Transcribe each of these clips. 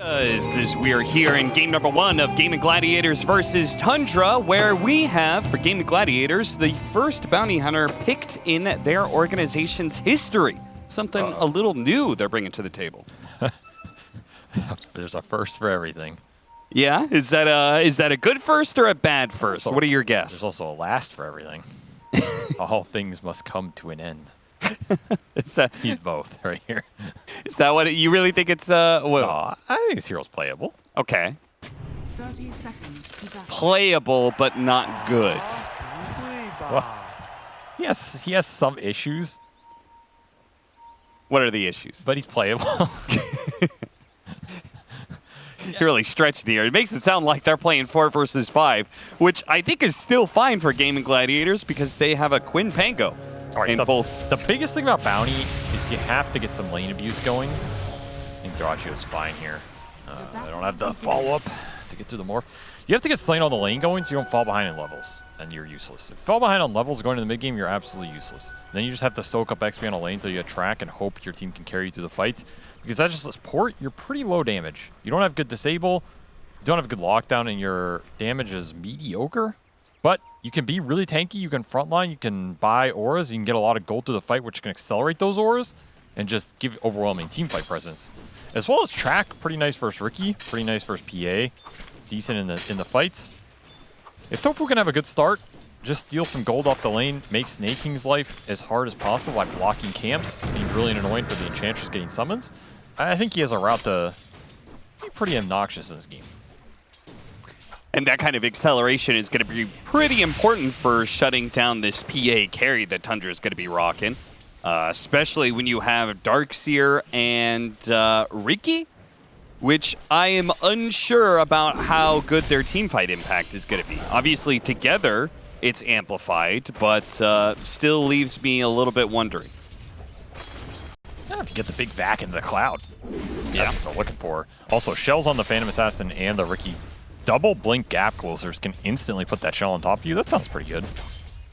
We are here in game number 1 of Gaming Gladiators versus Tundra, where we have, for Gaming Gladiators, the first bounty hunter picked in their organization's history. Something a little new they're bringing to the table. There's a first for everything. Yeah? Is that a good first or a bad first? What are your guesses? There's also a last for everything. All things must come to an end. Need both right here. Is that what you really think it's? I think this hero's playable. Okay. 30 seconds to battle. Playable, but not good. Well, he has some issues, What are the issues? but he's playable. You're really stretched here. It makes it sound like they're playing 4 versus 5, which I think is still fine for Gaming Gladiators because they have a Quinn Pango. Right, the biggest thing about bounty is you have to get some lane abuse going. I think Dota2 is fine here. I don't have the follow-up to get through the morph. You have to get slain on the lane going so you don't fall behind in levels, and you're useless. If you fall behind on levels going to the mid-game, you're absolutely useless. And then you just have to soak up XP on a lane until you get track and hope your team can carry you through the fights. Because that's just a support, you're pretty low damage. You don't have good disable, you don't have good lockdown, and your damage is mediocre. But you can be really tanky, you can frontline, you can buy auras, you can get a lot of gold through the fight, which can accelerate those auras and just give overwhelming teamfight presence. As well as track, pretty nice versus Ricky, pretty nice versus PA, decent in the fights. If Tofu can have a good start, just steal some gold off the lane, make Snake King's life as hard as possible by blocking camps, being really annoying for the Enchantress getting summons. I think he has a route to be pretty obnoxious in this game. And that kind of acceleration is going to be pretty important for shutting down this PA carry that Tundra is going to be rocking. Especially when you have Darkseer and Ricky, which I am unsure about how good their teamfight impact is going to be. Obviously, together, it's amplified, but still leaves me a little bit wondering. Yeah, if you get the big vac into the cloud. That's what they're looking for. Also, shells on the Phantom Assassin and the Ricky. Double blink gap closers can instantly put that shell on top of you. That sounds pretty good.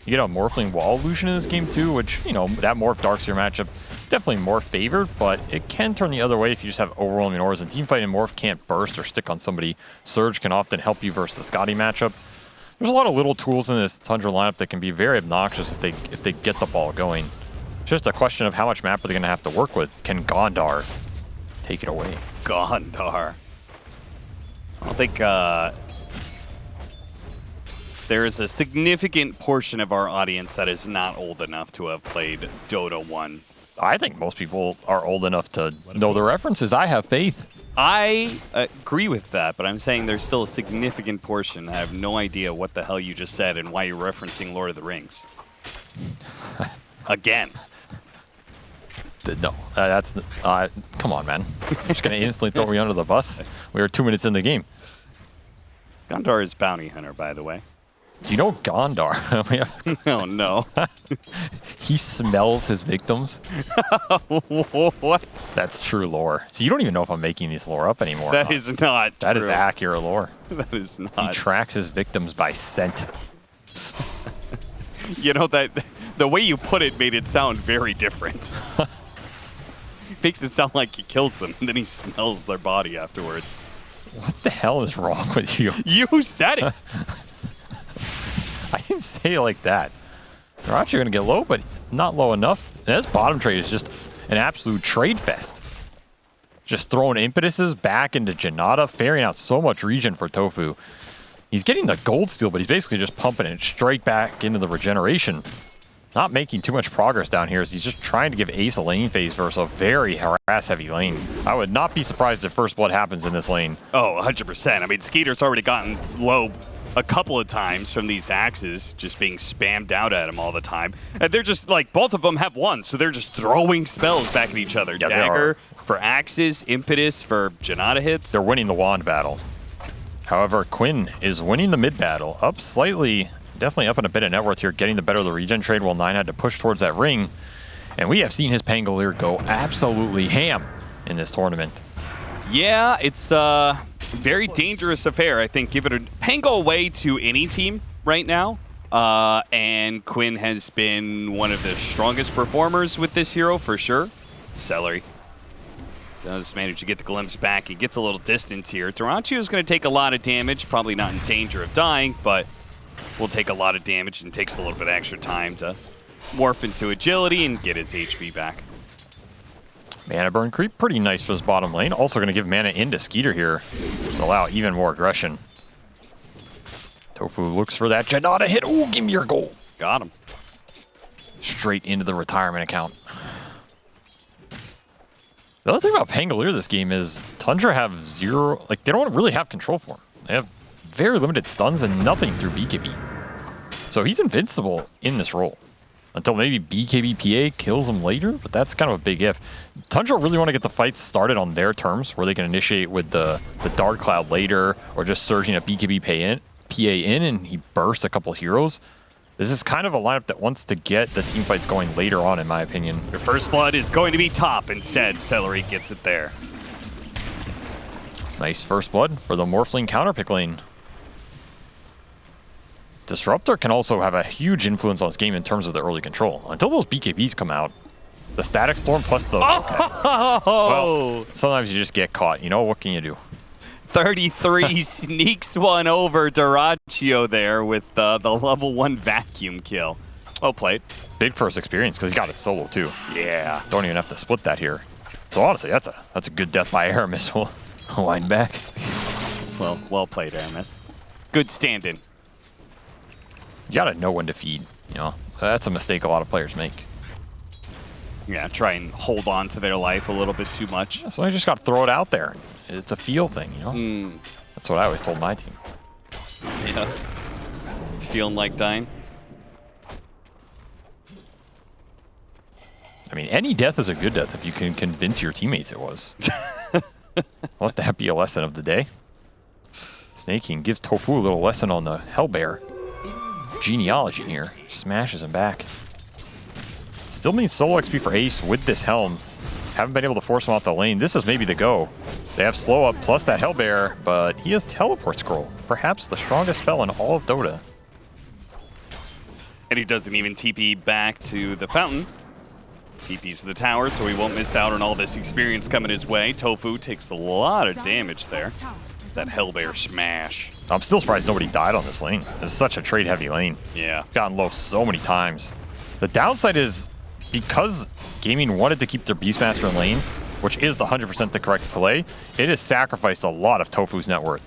You get a Morphling wall illusion in this game too, which, you know, that Morph Darkseer matchup definitely more favored, but it can turn the other way if you just have overwhelming auras. And teamfight and Morph can't burst or stick on somebody. Surge can often help you versus the Scotty matchup. There's a lot of little tools in this Tundra lineup that can be very obnoxious if they get the ball going. It's just a question of how much map are they going to have to work with. Can Gondar take it away? Gondar. I don't think there is a significant portion of our audience that is not old enough to have played Dota 1. I think most people are old enough to know the references. I have faith. I agree with that, but I'm saying there's still a significant portion. I have no idea what the hell you just said and why you're referencing Lord of the Rings. Again. No, that's come on, man. You're just gonna instantly throw me under the bus. We are 2 minutes in the game. Gondar is bounty hunter, by the way. Do you know Gondar? Oh no. He smells his victims. What? That's true lore. So you don't even know if I'm making this lore up anymore. That is not That true. is accurate lore. That is not. He tracks his victims by scent. You know, that the way you put it made it sound very different. Makes it sound like he kills them, and then he smells their body afterwards. What the hell is wrong with you? You said it! I didn't say it like that. They're actually going to get low, but not low enough. And this bottom trade is just an absolute trade fest. Just throwing impetuses back into Janata, ferrying out so much regen for Tofu. He's getting the gold steal, but he's basically just pumping it straight back into the regeneration. Not making too much progress down here as he's just trying to give Ace a lane phase versus a very harass-heavy lane. I would not be surprised if First Blood happens in this lane. Oh, 100%. I mean, Skeeter's already gotten low a couple of times from these axes, just being spammed out at him all the time. And they're just, like, both of them have one, so they're just throwing spells back at each other. Yeah, Dagger for axes, Impetus for Janata hits. They're winning the wand battle. However, Quinn is winning the mid battle, up slightly. Definitely up in a bit of net worth here, getting the better of the regen trade while 9 had to push towards that ring. And we have seen his Pangolier go absolutely ham in this tournament. Yeah, it's a very dangerous affair. I think give it a Pango away to any team right now. And Quinn has been one of the strongest performers with this hero for sure. Celery. Does manage to get the glimpse back. He gets a little distance here. Dyrachyo is going to take a lot of damage, probably not in danger of dying, but will take a lot of damage and takes a little bit of extra time to morph into agility and get his HP back. Mana burn creep, pretty nice for his bottom lane. Also going to give mana into Skeeter here to allow even more aggression. Tofu looks for that Janata hit. Ooh, give me your goal. Got him. Straight into the retirement account. The other thing about Pangolier this game is Tundra have zero, like they don't really have control for him. They have very limited stuns and nothing through BKB. So he's invincible in this role. Until maybe BKB PA kills him later, but that's kind of a big if. Tundra really want to get the fight started on their terms, where they can initiate with the Dark Cloud later, or just surging a BKB PA in, and he bursts a couple heroes. This is kind of a lineup that wants to get the team fights going later on, in my opinion. Your first blood is going to be top. Instead, Celery gets it there. Nice first blood for the Morphling counterpick lane. Disruptor can also have a huge influence on this game in terms of the early control. Until those BKBs come out, the Static Storm plus the... Oh! Well, sometimes you just get caught. You know, what can you do? 33 sneaks one over Dyrachyo there with the level 1 vacuum kill. Well played. Big first experience because he got it solo too. Yeah. Don't even have to split that here. So honestly, that's a good death by Aramis. We'll wind back. Well played, Aramis. Good stand-in. You gotta know when to feed. You know, that's a mistake a lot of players make. Yeah, try and hold on to their life a little bit too much. So I just got to throw it out there. It's a feel thing, you know? That's what I always told my team. Yeah. Feeling like dying. I mean, any death is a good death if you can convince your teammates it was. Let that be a lesson of the day. Snake King gives Tofu a little lesson on the Hellbear genealogy here. Smashes him back. Still needs solo XP for Ace with this Helm. Haven't been able to force him off the lane. This is maybe the go. They have slow up plus that Hellbear, but he has Teleport Scroll. Perhaps the strongest spell in all of Dota. And he doesn't even TP back to the fountain. TP's to the tower, so he won't miss out on all this experience coming his way. Tofu takes a lot of damage there. That Hellbear smash. I'm still surprised nobody died on this lane. It's such a trade-heavy lane. Yeah. Gotten low so many times. The downside is, because Gaming wanted to keep their Beastmaster in lane, which is the 100% the correct play, it has sacrificed a lot of Tofu's net worth.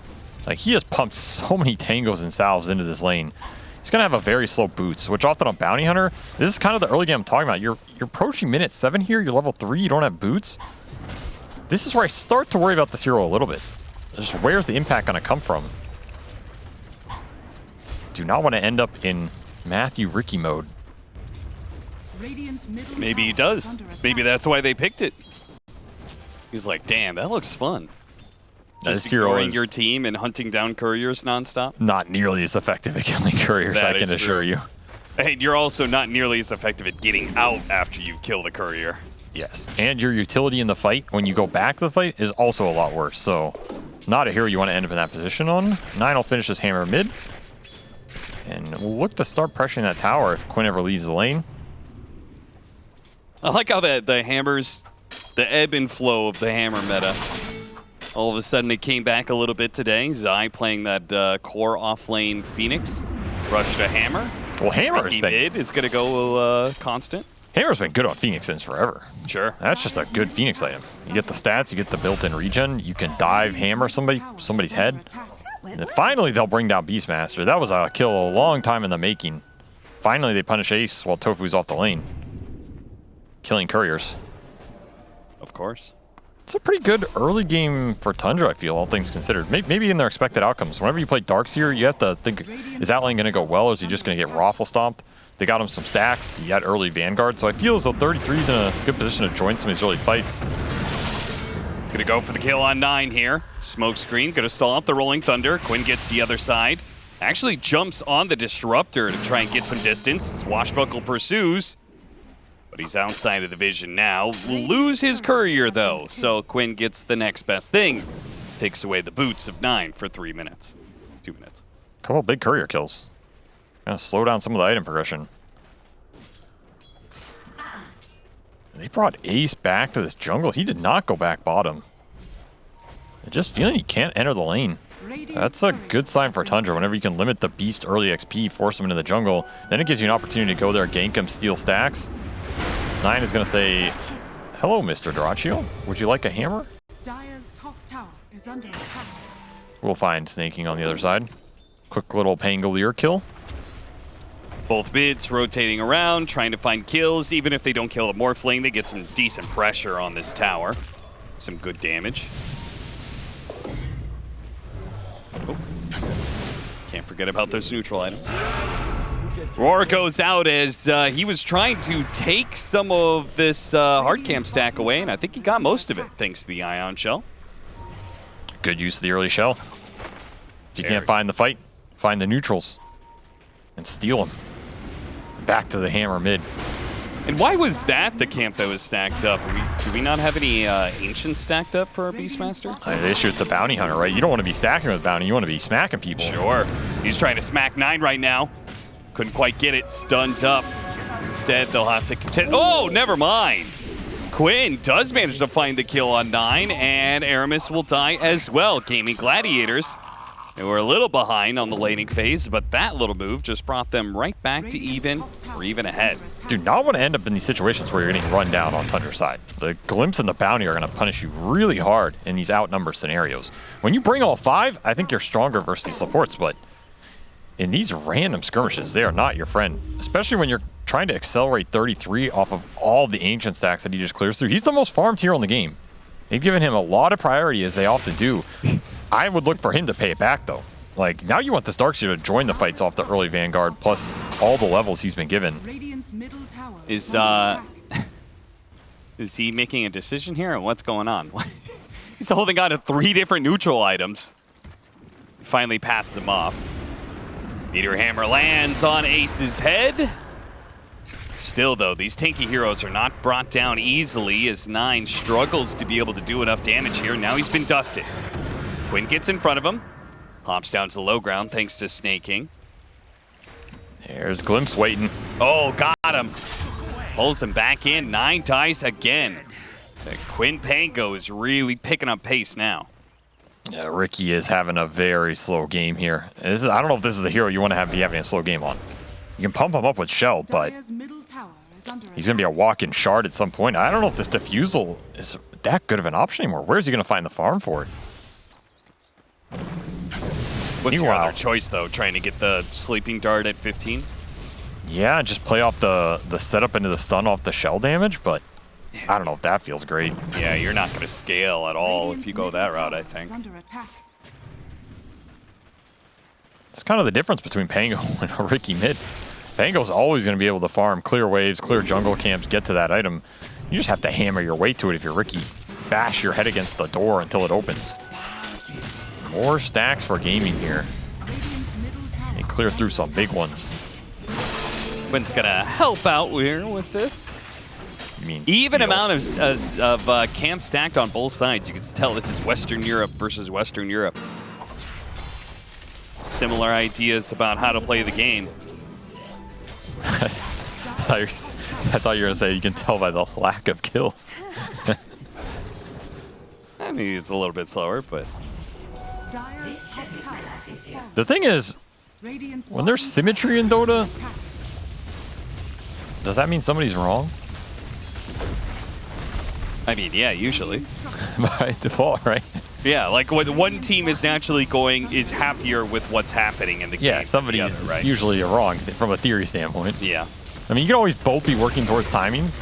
Like, he has pumped so many tangos and salves into this lane. He's going to have a very slow boots, which often on Bounty Hunter, this is kind of the early game I'm talking about. You're approaching minute 7 here, you're level 3, you don't have boots. This is where I start to worry about this hero a little bit. Just where's the impact going to come from? Do not want to end up in Matthew Ricky mode. Maybe he does. Maybe that's why they picked it. He's like, damn, that looks fun. Just ignoring your team and hunting down couriers nonstop. Not nearly as effective at killing couriers, I can assure you. And you're also not nearly as effective at getting out after you've killed a courier. Yes, and your utility in the fight, when you go back to the fight, is also a lot worse. So, not a hero you want to end up in that position on. 9 will finish this hammer mid. And we'll look to start pressuring that tower if Quinn ever leaves the lane. I like how the hammers, the ebb and flow of the hammer meta. All of a sudden it came back a little bit today. Zai playing that core off-lane Phoenix. Rushed a hammer. Well, hammer mid is going to go constant. Hammer's been good on Phoenix since forever. Sure. That's just a good Phoenix item. You get the stats, you get the built-in regen, you can dive hammer somebody's head. And then finally they'll bring down Beastmaster. That was a kill a long time in the making. Finally they punish Ace while Tofu's off the lane. Killing couriers. Of course. It's a pretty good early game for Tundra, I feel, all things considered. Maybe in their expected outcomes. Whenever you play Darkseer, you have to think, is that lane going to go well, or is he just going to get raffle stomped? They got him some stacks. He had early Vanguard, so I feel as though 33's in a good position to join some of these early fights. Gonna go for the kill on 9 here. Smoke screen, gonna stall up the Rolling Thunder. Quinn gets the other side. Actually jumps on the Disruptor to try and get some distance. Swashbuckle pursues, but he's outside of the vision now. Will lose his courier though, so Quinn gets the next best thing. Takes away the boots of 9 for 3 minutes. 2 minutes. Couple big courier kills. Gonna slow down some of the item progression. They brought Ace back to this jungle. He did not go back bottom. I'm just feeling he can't enter the lane. That's a good sign for Tundra. Whenever you can limit the beast early XP, force him into the jungle, then it gives you an opportunity to go there, gank him, steal stacks. Nine is going to say, hello, Mr. Dyrachyo. Would you like a hammer? Dire's top tower is under attack. We'll find snaking on the other side. Quick little Pangolier kill. Both mids rotating around, trying to find kills. Even if they don't kill the Morphling, they get some decent pressure on this tower. Some good damage. Oh. Can't forget about those neutral items. Roar goes out as he was trying to take some of this hard camp stack away, and I think he got most of it thanks to the Ion Shell. Good use of the early shell. If you can't find the fight, find the neutrals and steal them. Back to the hammer mid. And why was that the camp that was stacked up? Do we not have any ancients stacked up for our Beastmaster? The issue, it's a bounty hunter, right? You don't want to be stacking with bounty, you want to be smacking people. Sure. He's trying to smack 9 right now. Couldn't quite get it, stunned up. Instead, they'll have to contend. Oh, never mind. Quinn does manage to find the kill on 9, and Aramis will die as well. Gaming Gladiators. They were a little behind on the laning phase, but that little move just brought them right back to even or even ahead. Do not want to end up in these situations where you're getting run down on Tundra's side. The Glimpse and the Bounty are going to punish you really hard in these outnumbered scenarios. When you bring all 5, I think you're stronger versus these supports, but in these random skirmishes, they are not your friend, especially when you're trying to accelerate 33 off of all the ancient stacks that he just clears through. He's the most farmed hero in the game. They've given him a lot of priority, as they often do. I would look for him to pay it back, though. Like, now you want this Darkseer to join the fights off the early Vanguard, plus all the levels he's been given. Is he making a decision here, or what's going on? He's holding on to 3 different neutral items. Finally passes them off. Meteor Hammer lands on Ace's head. Still, though, these tanky heroes are not brought down easily as 9 struggles to be able to do enough damage here. Now he's been dusted. Quinn gets in front of him. Hops down to the low ground thanks to snaking. There's Glimpse waiting. Oh, got him. Pulls him back in. 9 dies again. Quinn Pango is really picking up pace now. Yeah, Ricky is having a very slow game here. I don't know if this is the hero you want to be having a slow game on. You can pump him up with Shell, but he's going to be a walk-in shard at some point. I don't know if this Diffusal is that good of an option anymore. Where's he going to find the farm for it? What's your other choice, though? Trying to get the Sleeping Dart at 15? Yeah, just play off the setup into the stun off the shell damage, but I don't know if that feels great. Yeah, you're not going to scale at all if you go that route, I think. It's kind of the difference between Pango and a Ricky mid. Pango's always going to be able to farm, clear waves, clear jungle camps, get to that item. You just have to hammer your way to it if you're Ricky. Bash your head against the door until it opens. More stacks for gaming here. They clear through some big ones. Quinn's going to help out here with this. You mean even amount of camp stacked on both sides. You can tell this is Western Europe versus Western Europe. Similar ideas about how to play the game. I thought you were going to say you can tell by the lack of kills. I mean, he's a little bit slower, but... The thing is, when there's symmetry in Dota, does that mean somebody's wrong? I mean, yeah, usually. By default, right? Yeah, like when one team is naturally is happier with what's happening in the game. Yeah, somebody's together, right? usually wrong from a theory standpoint. Yeah. I mean, you can always both be working towards timings.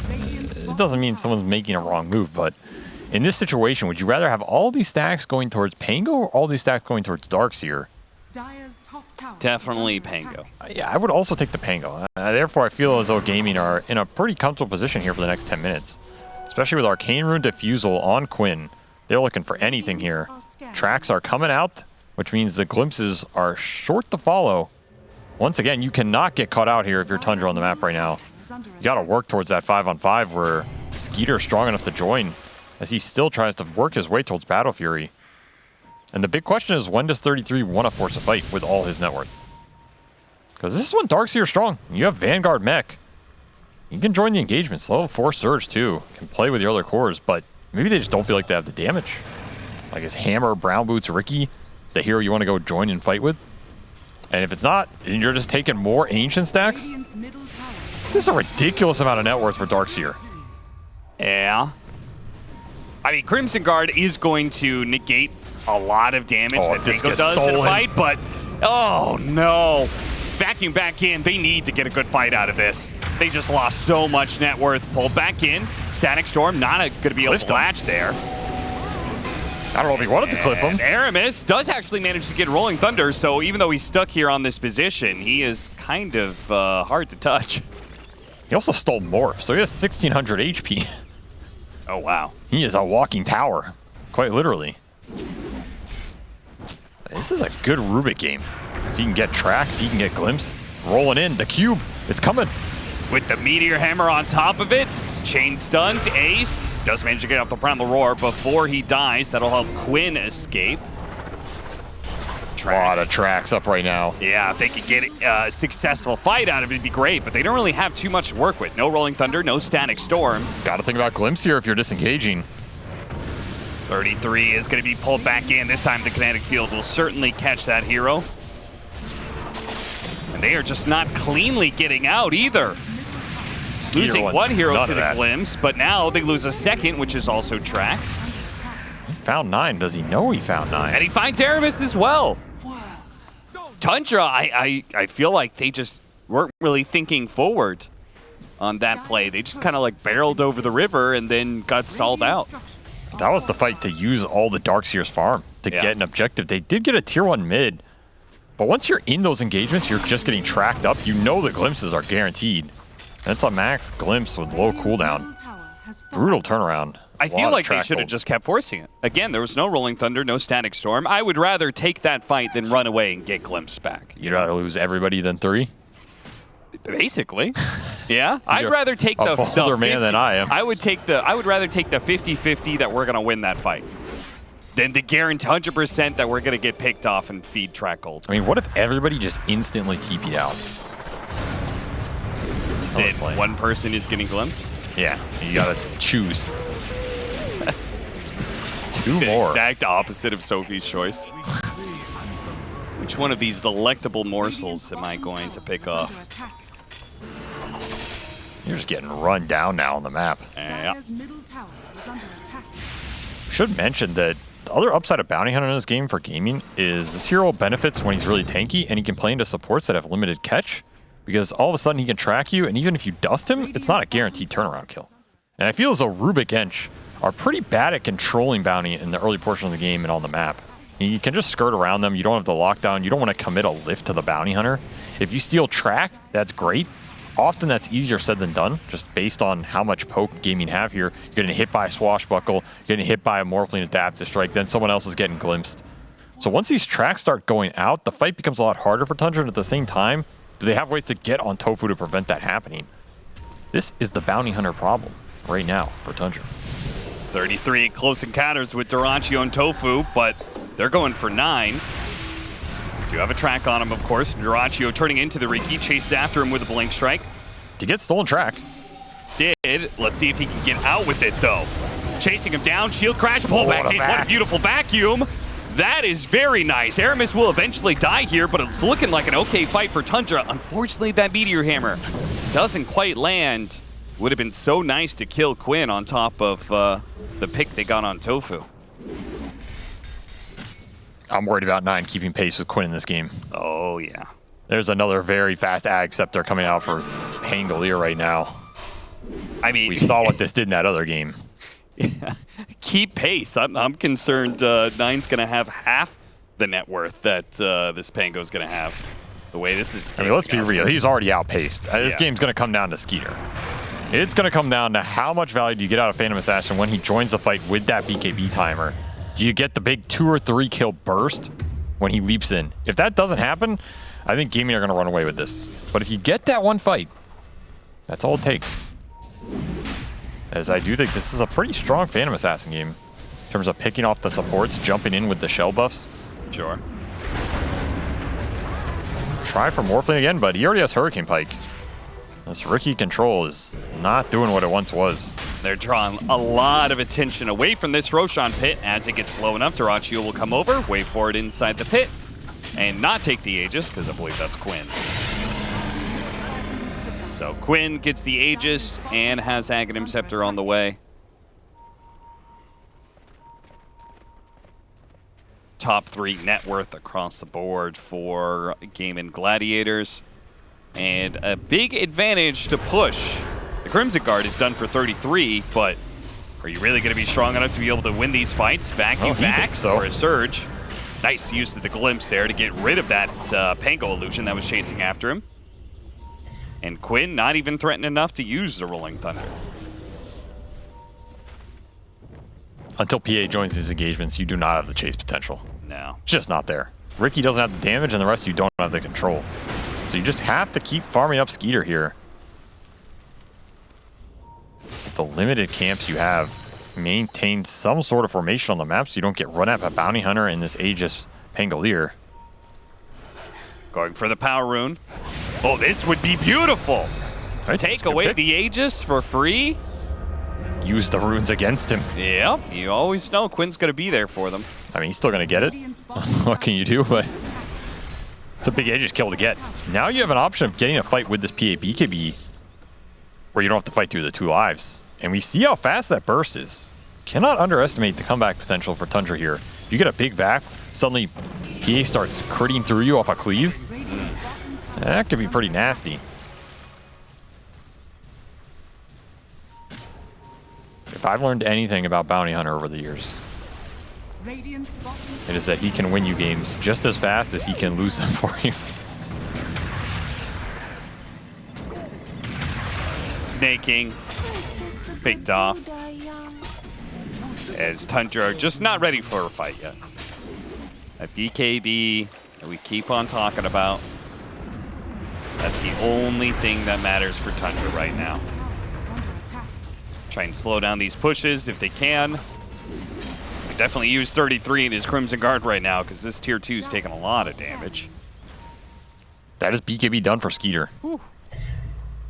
It doesn't mean someone's making a wrong move, but in this situation, would you rather have all these stacks going towards Pango or all these stacks going towards Darkseer? Definitely Pango. Yeah, I would also take the Pango. Therefore, I feel as though gaming are in a pretty comfortable position here for the next 10 minutes. Especially with Arcane Rune Diffusal on Quinn. They're looking for anything here. Tracks are coming out, which means the glimpses are short to follow. Once again, you cannot get caught out here if you're Tundra on the map right now. You got to work towards that 5-on-5 where Skeeter's strong enough to join as he still tries to work his way towards Battle Fury. And the big question is, when does 33 want to force a fight with all his net worth? Because this is when Darkseer's strong. You have Vanguard mech. You can join the engagements. Level 4 Surge, too. Can play with your other cores, but maybe they just don't feel like they have the damage. Like, is Hammer, Brown Boots, Ricky the hero you want to go join and fight with? And if it's not, and you're just taking more Ancient stacks, this is a ridiculous amount of net worth for Darkseer. Yeah. I mean, Crimson Guard is going to negate a lot of damage that Dingo does in a fight, but oh no. Vacuum back in. They need to get a good fight out of this. They just lost so much net worth. Pulled back in. Static Storm not going to be able to latch there. I don't know if he wanted to cliff him. Aramis does actually manage to get Rolling Thunder, so even though he's stuck here on this position, he is kind of hard to touch. He also stole Morph, so he has 1,600 HP. Oh, wow. He is a walking tower, quite literally. This is a good Rubik game. If he can get track, if he can get glimpse, rolling in, the cube, it's coming. With the Meteor Hammer on top of it, chain stunned, Ace does manage to get off the Primal Roar before he dies. That'll help Quinn escape. A lot of tracks up right now. Yeah, if they could get a successful fight out of it, it'd be great, but they don't really have too much to work with. No Rolling Thunder, no Static Storm. Got to think about Glimpse here if you're disengaging. 33 is going to be pulled back in. This time the Kinetic Field will certainly catch that hero. And they are just not cleanly getting out either. Losing one hero to the Glimpse, but now they lose a second, which is also tracked. He found 9. Does he know he found 9? And he finds Aramis as well. Tundra, I feel like they just weren't really thinking forward on that play. They just kind of like barreled over the river and then got stalled out. That was the fight to use all the Darkseer's farm to get an objective. They did get a tier 1 mid, but once you're in those engagements, you're just getting tracked up. You know the glimpses are guaranteed. And it's a max glimpse with low cooldown. Brutal turnaround. I feel like they should have just kept forcing it. Again, there was no Rolling Thunder, no Static Storm. I would rather take that fight than run away and get glimpse back. You'd rather lose everybody than 3? Basically. Yeah. I'd rather take the bolder man than I am. I would rather take the 50-50 that we're going to win that fight than the guarantee 100% that we're going to get picked off and feed track gold. I mean, what if everybody just instantly TP'd out? Then one person is getting glimpse? Yeah, you gotta choose. 2 more. Exact opposite of Sophie's choice. Which one of these delectable morsels am I going to pick off? You're just getting run down now on the map. Yeah. Should mention that the other upside of Bounty Hunter in this game for gaming is this hero benefits when he's really tanky and he can play into supports that have limited catch, because all of a sudden he can track you, and even if you dust him, it's not a guaranteed turnaround kill. And I feel as though Rubik Ench are pretty bad at controlling Bounty in the early portion of the game and on the map. You can just skirt around them. You don't have the lockdown. You don't want to commit a lift to the Bounty Hunter. If you steal track, that's great. Often that's easier said than done, just based on how much poke gaming have here. You're getting hit by a Swashbuckle, you're getting hit by a Morphling Adaptive Strike, then someone else is getting glimpsed. So once these tracks start going out, the fight becomes a lot harder for Tundra, and at the same time, do they have ways to get on Tofu to prevent that happening? This is the Bounty Hunter problem right now for Tundra. 33 close encounters with Durantio and Tofu, but they're going for 9. Do have a track on him, of course. Durantio turning into the Riki, chases after him with a Blink Strike. To get stolen track. Did. Let's see if he can get out with it, though. Chasing him down, shield crash, pull back in. What a beautiful vacuum. That is very nice. Aramis will eventually die here, but it's looking like an okay fight for Tundra. Unfortunately, that Meteor Hammer doesn't quite land. Would have been so nice to kill Quinn on top of the pick they got on Tofu. I'm worried about 9 keeping pace with Quinn in this game. Oh, yeah. There's another very fast Ag Scepter coming out for Pangolier right now. I mean, we saw what this did in that other game. Yeah. Keep pace. I'm concerned 9's going to have half the net worth that this Pango's going to have. The way this is. I mean, let's be real. He's already outpaced. This game's going to come down to Skeeter. It's going to come down to how much value do you get out of Phantom Assassin when he joins the fight with that BKB timer. Do you get the big 2 or 3 kill burst when he leaps in? If that doesn't happen, I think gaming are going to run away with this. But if you get that one fight, that's all it takes. As I do think this is a pretty strong Phantom Assassin game in terms of picking off the supports, jumping in with the shell buffs. Sure. Try for Morphling again, but he already has Hurricane Pike. This Ricky control is not doing what it once was. They're drawing a lot of attention away from this Roshan pit. As it gets low enough, Dyrachyo will come over, wait for it inside the pit, and not take the Aegis, because I believe that's Quinn. So Quinn gets the Aegis and has Aghanim Scepter on the way. Top 3 net worth across the board for Gaming Gladiators. And a big advantage to push. The Crimson Guard is done for 33, but are you really going to be strong enough to be able to win these fights? Vacuum back or a Surge. Nice use of the Glimpse there to get rid of that Pango illusion that was chasing after him. And Quinn not even threatened enough to use the Rolling Thunder. Until PA joins these engagements, you do not have the chase potential. No. It's just not there. Ricky doesn't have the damage, and the rest of you don't have the control. So you just have to keep farming up Skeeter here. With the limited camps you have, maintain some sort of formation on the map so you don't get run at by Bounty Hunter and this Aegis Pangolier. Going for the Power Rune. Oh, this would be beautiful. Right, Take away the Aegis for free. Use the runes against him. Yep, you always know Quinn's going to be there for them. I mean, he's still going to get it. What can you do? But it's a big Aegis kill to get. Now you have an option of getting a fight with this PA BKB where you don't have to fight through the 2 lives. And we see how fast that burst is. Cannot underestimate the comeback potential for Tundra here. If you get a big VAP, suddenly PA starts critting through you off a cleave. That could be pretty nasty. If I've learned anything about Bounty Hunter over the years, it is that he can win you games just as fast as he can lose them for you. Snaking. Picked off. As Tundra are just not ready for a fight yet. A BKB that we keep on talking about. That's the only thing that matters for Tundra right now. Try and slow down these pushes if they can. We definitely use 33 in his Crimson Guard right now because this tier 2 is taking a lot of damage. That is BKB done for Skeeter. Whew.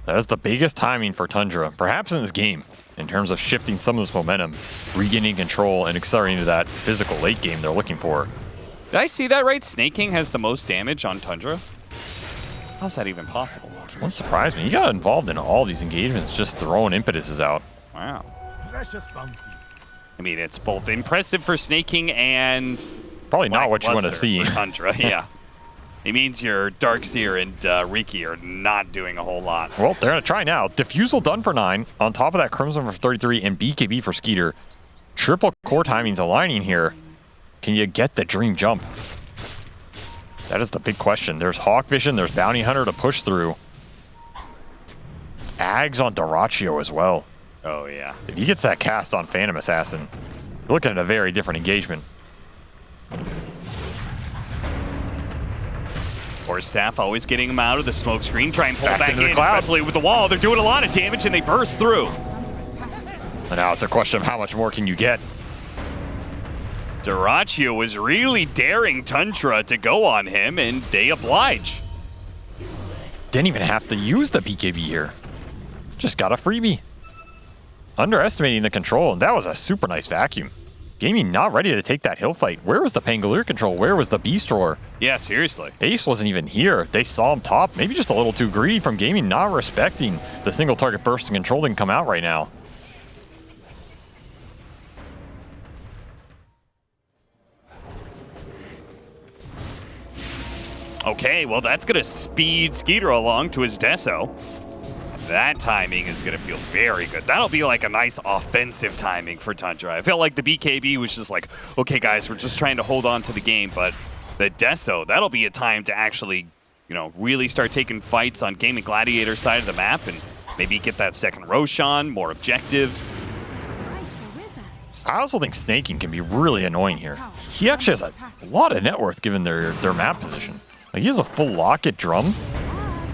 That is the biggest timing for Tundra, perhaps in this game, in terms of shifting some of this momentum, regaining control, and accelerating to that physical late game they're looking for. Did I see that right? Snaking has the most damage on Tundra? How's that even possible? Won't surprise me. He got involved in all these engagements, just throwing impetuses out. Wow. I mean, it's both impressive for snaking and probably not what you want to see. Tundra, yeah. It means your Darkseer and Riki are not doing a whole lot. Well, they're going to try now. Diffusal done for 9. On top of that, Crimson for 33 and BKB for Skeeter. Triple core timings aligning here. Can you get the dream jump? That is the big question. There's Hawk Vision, there's Bounty Hunter to push through. Ags on Dyrachyo as well. Oh, yeah. If he gets that cast on Phantom Assassin, you're looking at a very different engagement. Or Staff always getting him out of the smoke screen, try and pull Back back into the in, cloud. especially with the wall. They're doing a lot of damage and they burst through. And now it's a question of how much more can you get. Dyrachyo was really daring Tundra to go on him, and they oblige. Didn't even have to use the BKB here. Just got a freebie. Underestimating the control, and that was a super nice vacuum. Gaming not ready to take that hill fight. Where was the Pangolier control? Where was the Beast Roar? Yeah, seriously. Ace wasn't even here. They saw him top. Maybe just a little too greedy from Gaming, not respecting the single target burst and control didn't come out right now. Okay, well, that's going to speed Skeeter along to his Deso. That timing is going to feel very good. That'll be like a nice offensive timing for Tundra. I felt like the BKB was just like, okay, guys, we're just trying to hold on to the game. But the Deso, that'll be a time to actually, really start taking fights on Gaming Gladiator side of the map and maybe get that second Roshan, more objectives. I also think snaking can be really annoying here. He actually has a lot of net worth given their map position. Like, he has a full locket drum.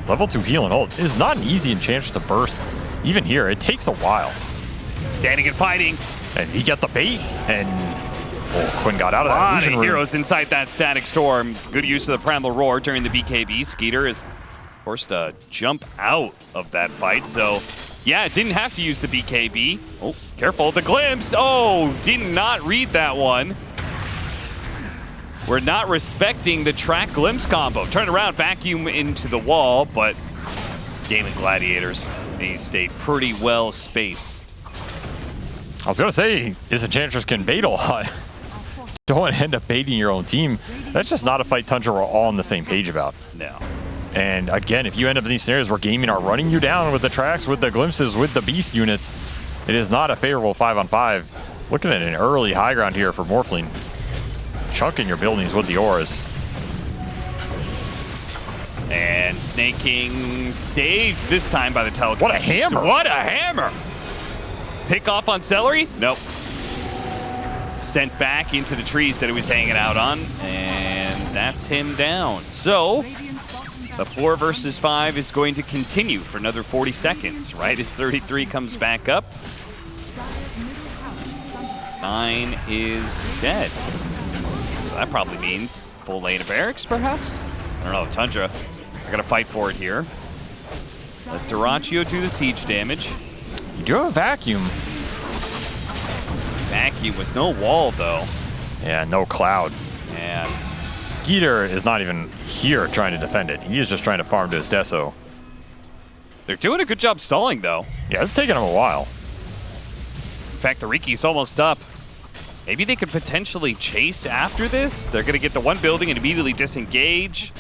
Level 2 heal and ult is not an easy enchantment to burst. Even here, it takes a while. Standing and fighting. And he got the bait, and Quinn got out of that A lot illusion of room. heroes inside that Static Storm. Good use of the Primal Roar during the BKB. Skeeter is Forced to jump out of that fight, so yeah, didn't have to use the BKB. Oh, careful, the glimpse. Oh, did not read that one. We're not respecting the track glimpse combo. Turn around, vacuum into the wall, but Gaming Gladiators, they stayed pretty well spaced. I was going to say, Disenchanters can bait a lot. Don't end up baiting your own team. That's just not a fight Tundra we're all on the same page about. No. And again, if you end up in these scenarios where Gaming are running you down with the tracks, with the glimpses, with the beast units, it is not a favorable 5-on-5. Looking at an early high ground here for Morphling. Chunking your buildings with the auras. And Snake King saved this time by the telekinesis. What a hammer! What a hammer! Pick off on Celery? Nope. Sent back into the trees that he was hanging out on, and that's him down. So, the 4 versus 5 is going to continue for another 40 seconds, right? As 33 comes back up. 9 is dead. So that probably means full lane of barracks, perhaps? I don't know, Tundra. I gotta fight for it here. Let Dyrachyo do the siege damage. You do have a vacuum. Vacuum with no wall, though. Yeah, no cloud. And Skeeter is not even here trying to defend it. He is just trying to farm to his Deso. they're doing a good job stalling, though. Yeah, it's taking him a while. In fact, the Riki's almost up. Maybe they could potentially chase after this. They're going to get the one building and immediately disengage.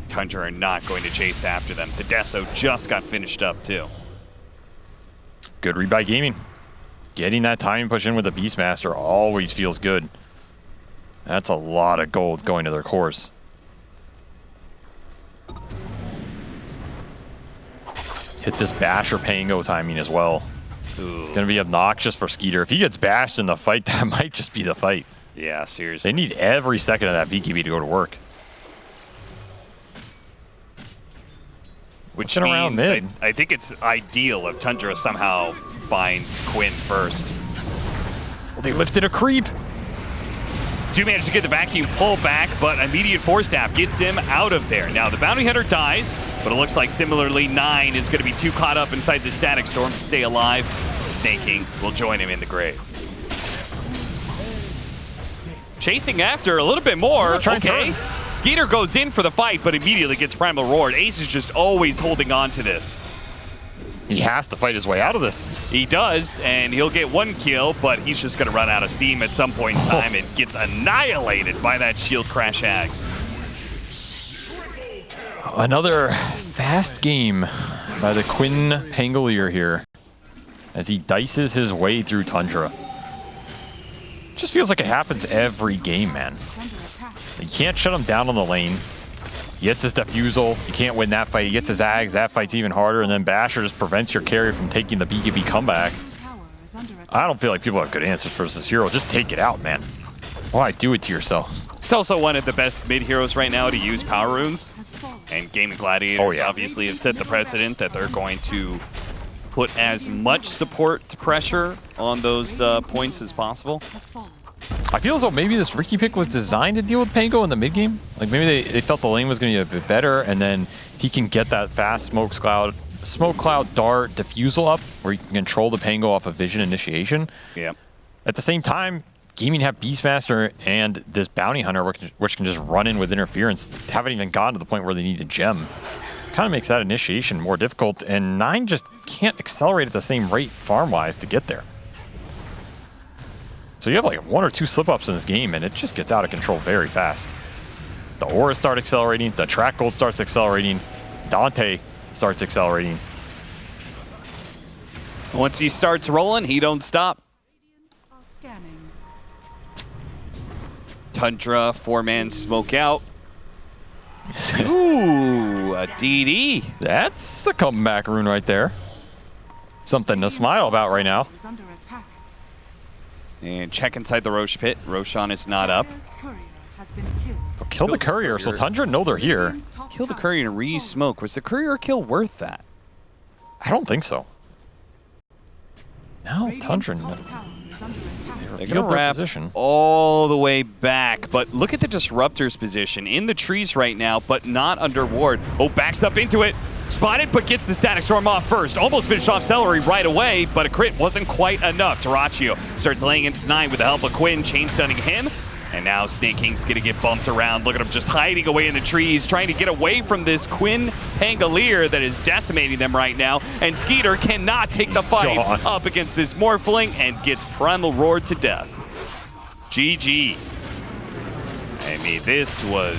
Tundra are not going to chase after them. The Deso just got finished up, too. Good read by Gaming. Getting that timing push in with the Beastmaster always feels good. That's a lot of gold going to their cores. Hit this Basher Pango timing as well. Ooh. It's going to be obnoxious for Skeeter. If he gets bashed in the fight, that might just be the fight. Yeah, seriously. They need every second of that BKB to go to work. Which Looking around means mid. I think it's ideal if Tundra somehow finds Quinn first. Well, they lifted a creep. Do manage to get the vacuum pull back, but immediate force staff gets him out of there. Now the bounty hunter dies, but it looks like similarly 9 is going to be too caught up inside the static storm to stay alive. Snake King will join him in the grave. Chasing after a little bit more. Okay. Skeeter goes in for the fight, but immediately gets Primal Roared. Ace is just always holding on to this. He has to fight his way out of this. He does, and he'll get 1 kill, but he's just going to run out of steam at some point in time and gets annihilated by that shield crash axe. Another fast game by the Quinn Pangolier here as he dices his way through Tundra. Just feels like it happens every game, man. You can't shut him down on the lane. He gets his defusal. You can't win that fight. He gets his Ags. That fight's even harder. And then Basher just prevents your carry from taking the BKB comeback. I don't feel like people have good answers for this hero. Just take it out, man. Why do it to yourselves? It's also one of the best mid heroes right now to use power runes. And Gaming Gladiators obviously have set the precedent that they're going to put as much support to pressure on those points as possible. I feel as though maybe this Riki pick was designed to deal with Pango in the mid game. Like maybe they felt the lane was going to be a bit better, and then he can get that fast smoke cloud dart diffusal up where you can control the Pango off of vision initiation. Yeah. At the same time, Gaming have Beastmaster and this Bounty Hunter which can just run in with interference. Haven't even gotten to the point where they need a gem. Kind of makes that initiation more difficult, and 9 just can't accelerate at the same rate farm-wise to get there. So you have like 1 or 2 slip-ups in this game, and it just gets out of control very fast. The auras start accelerating, the track gold starts accelerating, Dante starts accelerating. Once he starts rolling, he don't stop. Tundra, 4-man smoke out. Ooh, a DD. That's a comeback rune right there. Something to smile about right now. And check inside the Roche pit. Roshan is not up. Kill the courier, so Tundra know they're here. Kill the courier and re-smoke. Was the courier kill worth that? I don't think so. Now Radiant's Tundra, top tower is under attack. They're Revealed gonna their wrap position. all the way back, but look at the Disruptor's position in the trees right now, but not under ward. Oh, backs up into it. Spotted, but gets the Static Storm off first. Almost finished off Celery right away, but a crit wasn't quite enough. Terraccio starts laying into 9 with the help of Quinn, chain stunning him. And now Snake King's gonna get bumped around. Look at him just hiding away in the trees, trying to get away from this Quinn Pangolier that is decimating them right now. And Skeeter cannot take the fight gone. up against this Morphling and gets Primal Roared to death. GG. I mean, this was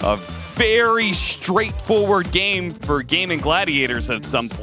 a very straightforward game for Gaming Gladiators at some point.